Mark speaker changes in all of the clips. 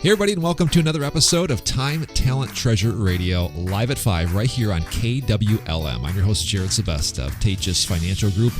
Speaker 1: Hey everybody, and welcome to another episode of Time, Talent, Treasure Radio, live at 5, right here on KWLM. I'm your host, Jared Sebesta of Tejas Financial Group,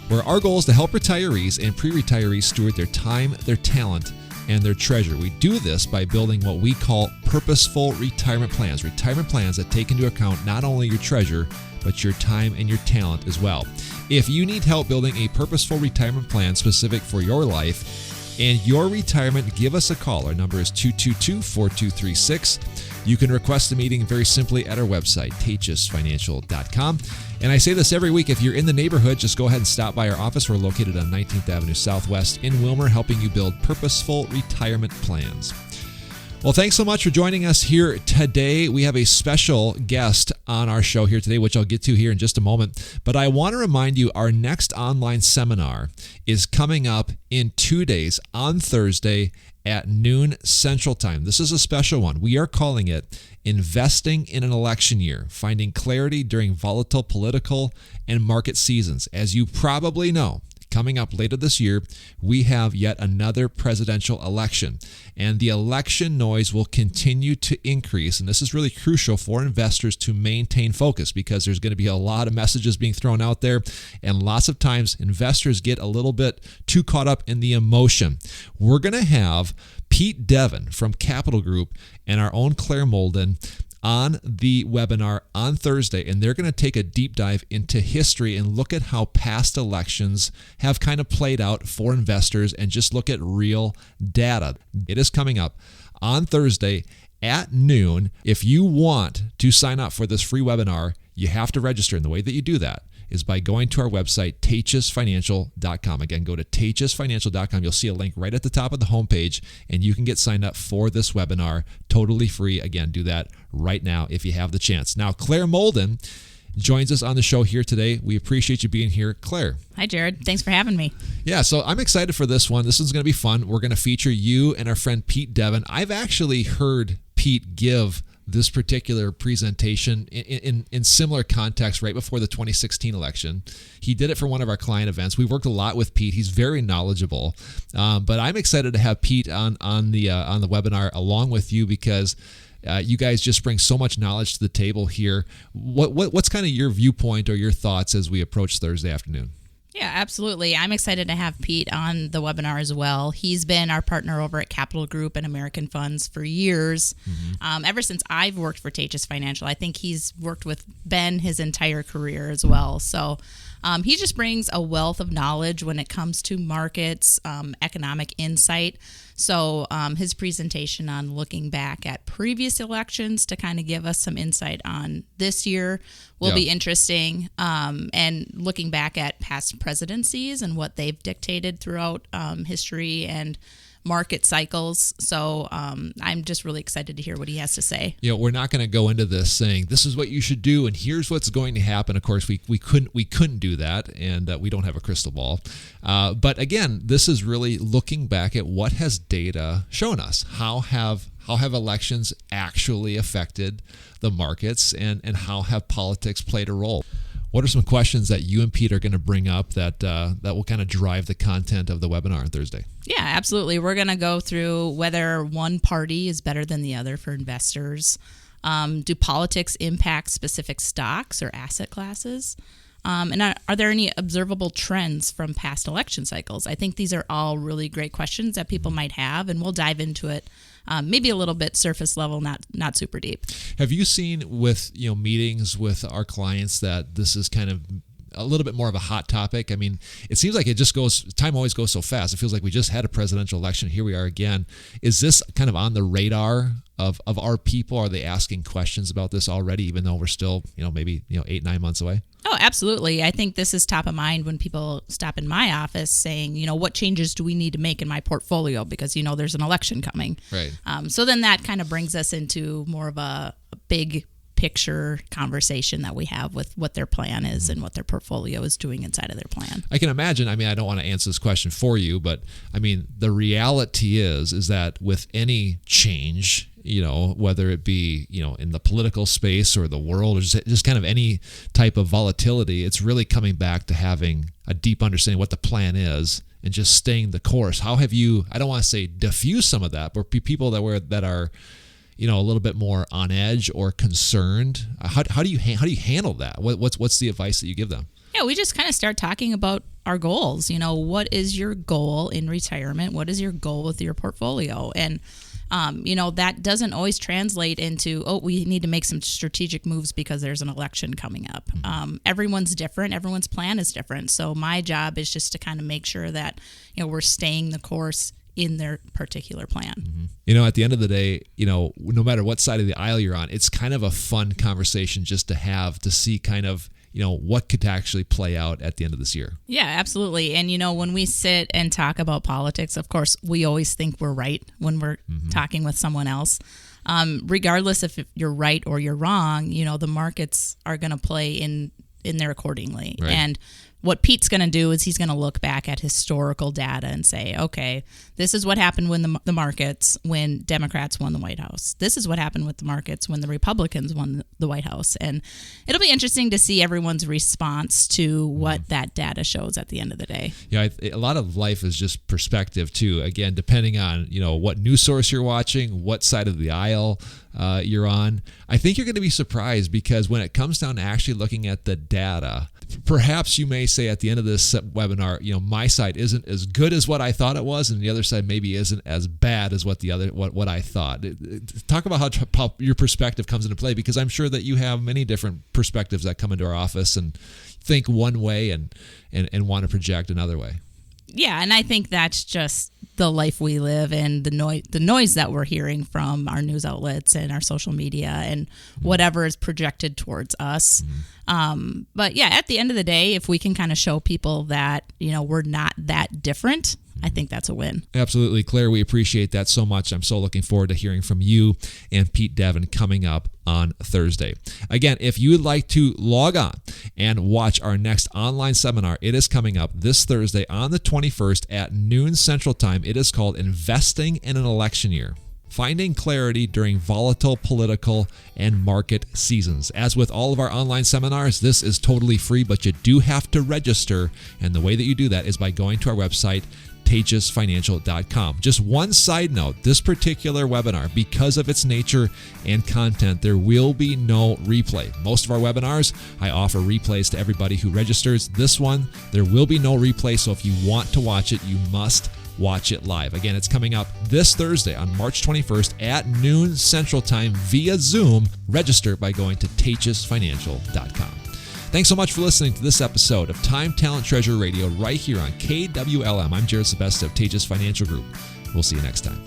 Speaker 1: where our goal is to help retirees and pre-retirees steward their time, their talent, and their treasure. We do this by building what we call purposeful retirement plans that take into account not only your treasure, but your time and your talent as well. If you need help building a purposeful retirement plan specific for your life and your retirement, give us a call. Our number is 222-4236. You can request a meeting very simply at our website, tejasfinancial.com. And I say this every week, if you're in the neighborhood, just go ahead and stop by our office. We're located on 19th Avenue Southwest in Wilmer, helping you build purposeful retirement plans. Well, thanks so much for joining us here today. We have a special guest on our show here today, which I'll get to here in just a moment. But I want to remind you, our next online seminar is coming up in 2 days on Thursday at noon Central Time. This is a special one. We are calling it Investing in an Election Year, Finding Clarity During Volatile Political and Market Seasons. As you probably know, coming up later this year, we have yet another presidential election, and the election noise will continue to increase. And this is really crucial for investors to maintain focus, because there's going to be a lot of messages being thrown out there, and lots of times investors get a little bit too caught up in the emotion. We're going to have Pete Devin from Capital Group and our own Claire Molden on the webinar on Thursday, and they're going to take a deep dive into history and look at how past elections have kind of played out for investors and just look at real data. It is coming up on Thursday at noon. If you want to sign up for this free webinar, you have to register, and the way that you do that is by going to our website, tejasfinancial.com. Again, go to tejasfinancial.com. You'll see a link right at the top of the homepage, and you can get signed up for this webinar totally free. Again, do that right now if you have the chance. Now, Claire Molden joins us on the show here today. We appreciate you being here, Claire.
Speaker 2: Hi, Jared. Thanks for having me.
Speaker 1: Yeah, so I'm excited for this one. This one's going to be fun. We're going to feature you and our friend Pete Devin. I've actually heard Pete give this particular presentation in similar context right before the 2016 election. He did it for one of our client events. We worked a lot with Pete. He's very knowledgeable, but I'm excited to have Pete on the webinar along with you, because you guys just bring so much knowledge to the table here. What's kind of your viewpoint or your thoughts as we approach Thursday afternoon?
Speaker 2: Yeah, absolutely. I'm excited to have Pete on the webinar as well. He's been our partner over at Capital Group and American Funds for years. Ever since I've worked for Tejas Financial. I think he's worked with Ben his entire career as well. So he just brings a wealth of knowledge when it comes to markets, economic insight. So his presentation on looking back at previous elections to kind of give us some insight on this year will be interesting. And looking back at past presidencies and what they've dictated throughout history and market cycles. So I'm just really excited to hear what he has to say.
Speaker 1: We're not going to go into this saying this is what you should do and here's what's going to happen. Of course, we couldn't do that, and we don't have a crystal ball. But again, this is really looking back at what has data shown us. How have elections actually affected the markets, and how have politics played a role? What are some questions that you and Pete are going to bring up that will kind of drive the content of the webinar on Thursday?
Speaker 2: Yeah, absolutely. We're going to go through whether one party is better than the other for investors. Do politics impact specific stocks or asset classes? And are there any observable trends from past election cycles? I think these are all really great questions that people might have, and we'll dive into it maybe a little bit surface level, not super deep.
Speaker 1: Have you seen with meetings with our clients that this is kind of a little bit more of a hot topic? I mean, it seems like time always goes so fast. It feels like we just had a presidential election. Here we are again. Is this kind of on the radar of our people? Are they asking questions about this already, even though we're still, maybe 8-9 months away?
Speaker 2: Oh, absolutely. I think this is top of mind when people stop in my office saying, what changes do we need to make in my portfolio? Because, there's an election coming.
Speaker 1: Right.
Speaker 2: So then that kind of brings us into more of a big picture conversation that we have with what their plan is and what their portfolio is doing inside of their plan.
Speaker 1: I can imagine, I don't want to answer this question for you, but the reality is that with any change, whether it be, in the political space or the world, or just kind of any type of volatility, it's really coming back to having a deep understanding of what the plan is and just staying the course. How have you, I don't want to say diffuse some of that, but people that are a little bit more on edge or concerned, how do you handle that? What's the advice that you give them?
Speaker 2: Yeah, we just kind of start talking about our goals. What is your goal in retirement? What is your goal with your portfolio? And that doesn't always translate into, we need to make some strategic moves because there's an election coming up. Everyone's different. Everyone's plan is different. So my job is just to kind of make sure that, we're staying the course in their particular plan.
Speaker 1: At the end of the day, no matter what side of the aisle you're on, it's kind of a fun conversation just to have, to see kind of, what could actually play out at the end of this year.
Speaker 2: Yeah, absolutely. And, when we sit and talk about politics, of course, we always think we're right when we're talking with someone else. Regardless if you're right or you're wrong, the markets are going to play in there accordingly.
Speaker 1: Right.
Speaker 2: And what Pete's going to do is he's going to look back at historical data and say, okay, this is what happened when the markets, when Democrats won the White House. This is what happened with the markets when the Republicans won the White House. And it'll be interesting to see everyone's response to what that data shows at the end of the day.
Speaker 1: Yeah, a lot of life is just perspective too. Again, depending on, what news source you're watching, what side of the aisle you're on. I think you're going to be surprised, because when it comes down to actually looking at the data, perhaps you may say at the end of this webinar, my side isn't as good as what I thought it was, and the other side maybe isn't as bad as what I thought. Talk about how your perspective comes into play, because I'm sure that you have many different perspectives that come into our office and think one way and want to project another way.
Speaker 2: Yeah, and I think that's just the life we live, and the noise that we're hearing from our news outlets and our social media and whatever is projected towards us. But yeah, at the end of the day, if we can kind of show people that, we're not that different, I think that's a win.
Speaker 1: Absolutely. Claire, we appreciate that so much. I'm so looking forward to hearing from you and Pete Devin coming up on Thursday. Again, if you would like to log on and watch our next online seminar, it is coming up this Thursday on the 21st at noon Central Time. It is called Investing in an Election Year: Finding Clarity During Volatile Political and Market Seasons. As with all of our online seminars, this is totally free, but you do have to register. And the way that you do that is by going to our website, teijusfinancial.com. Just one side note, this particular webinar, because of its nature and content, there will be no replay. Most of our webinars, I offer replays to everybody who registers. This one, there will be no replay, so if you want to watch it, you must watch it live. Again, it's coming up this Thursday on March 21st at noon Central Time via Zoom. Register by going to teijusfinancial.com. Thanks so much for listening to this episode of Time, Talent, Treasure Radio right here on KWLM. I'm Jared Sebesta of Teijus Financial Group. We'll see you next time.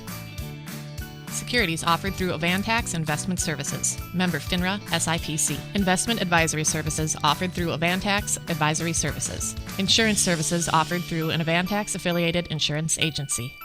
Speaker 3: Securities offered through Avantax Investment Services. Member FINRA SIPC. Investment advisory services offered through Avantax Advisory Services. Insurance services offered through an Avantax affiliated insurance agency.